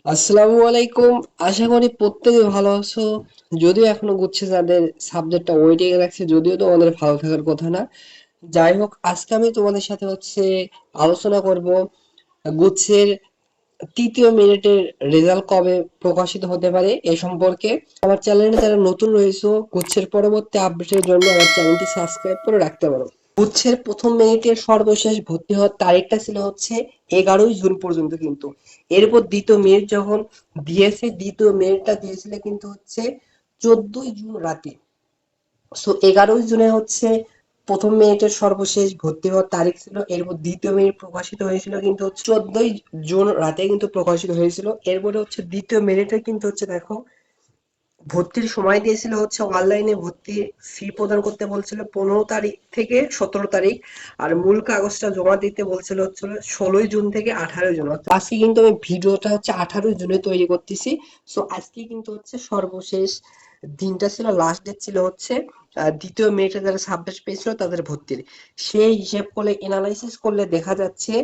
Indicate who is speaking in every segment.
Speaker 1: আসসালামু আলাইকুম। আশা করি প্রত্যেকে ভালো আছো। যদিও এখনো গুচ্ছে যাদের সাবজেক্টটা ওয়েটিং এ রাখছে, যদিও তো আমাদের ভালো থাকার কথা না। যাই হোক, আজকে আমি তোমাদের সাথে আলোচনা করব গুচ্ছের তৃতীয় মিনিটের রেজাল্ট কবে প্রকাশিত হতে পারে এ সম্পর্কে। আমার চ্যানেলে যারা নতুন রয়েছে, গুচ্ছের পরবর্তী আপডেটের জন্য আমার চ্যানেলটি সাবস্ক্রাইব করে রাখতে পারো। গুচ্ছের প্রথম মিনিটের সর্বশেষ ভর্তি হওয়ার তারিখটা ছিল 11ই জুন পর্যন্ত, কিন্তু এরপর দ্বিতীয় মেরিট যখন দিয়েছে, দ্বিতীয় মেরিটটা দিয়েছিল কিন্তু 14ই জুন রাতে। সো 11ই জুনে প্রথম মেরিটের সর্বশেষ ভর্তি হওয়ার তারিখ ছিল। এরপর দ্বিতীয় মেরিট প্রকাশিত হয়েছিল কিন্তু 14ই জুন রাতে কিন্তু প্রকাশিত হয়েছিল। এরপরে দ্বিতীয় মেরিটে কিন্তু দেখো, ভর্তির সময় দিয়েছিল অনলাইনে ভর্তি ফি প্রদান করতে বলছিল 15 তারিখ থেকে 17 তারিখ। আর মূল কাগজটা জমা দিতে বলছিল 16ই জুন থেকে 18ই জুন। আজকে কিন্তু আমি ভিডিওটা 18ই জুনে তৈরি করতেছি। সো আজকে কিন্তু সর্বশেষ দিনটা ছিল, লাস্ট ডেট ছিল দ্বিতীয় মেরিটে যারা সাবজেক্ট পেয়েছিল তাদের ভর্তির। সেই হিসেব করলে এনালাইসিস করলে দেখা যাচ্ছে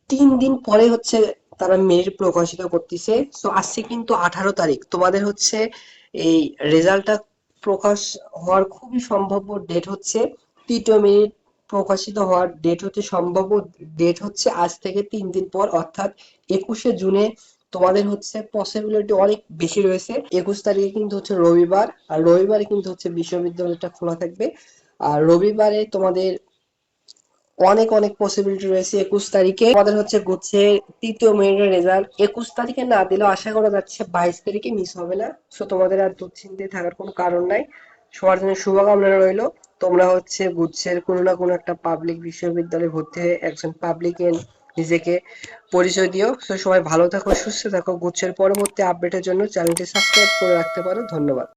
Speaker 1: 3 দিন পরে তারা মেরিট প্রকাশিত করতেছে। তো আজকে কিন্তু 18 তারিখ, তোমাদের এই রেজাল্টটা প্রকাশ হওয়ার খুবই সম্ভাব্য ডেট তৃতীয় মেরিট প্রকাশিত হওয়ার ডেট সম্ভাব্য ডেট আজ থেকে 3 দিন পর, অর্থাৎ 21শে জুনে। তোমাদের পসিবিলিটি অনেক বেশি রয়েছে। 21 তারিখে কিন্তু রবিবার, আর রবিবারে কিন্তু বিশ্ববিদ্যালয়টা খোলা থাকবে। আর রবিবারে তোমাদের অনেক অনেক পসিবিলিটি রয়েছে। 21 তারিখে আমাদের গুচ্ছের তৃতীয় মেরিটের রেজাল্ট 21 তারিখে না দিলেও আশা করা যাচ্ছে 22 তারিখে মিস হবে না। সো তোমাদের আর দুশ্চিন্তায় থাকার কোনো কারণ নাই। সবার জন্য শুভকামনা রইলো। তোমরা গুচ্ছের কোনো না কোনো একটা পাবলিক বিশ্ববিদ্যালয়ে ভর্তি হয়ে একজন পাবলিকের নিজেকে পরিচয় দিও। তো সবাই ভালো থাকো, সুস্থ থাকো। গুচ্ছের পরবর্তী আপডেটের জন্য চ্যানেলটি সাবস্ক্রাইব করে রাখতে পারো। ধন্যবাদ।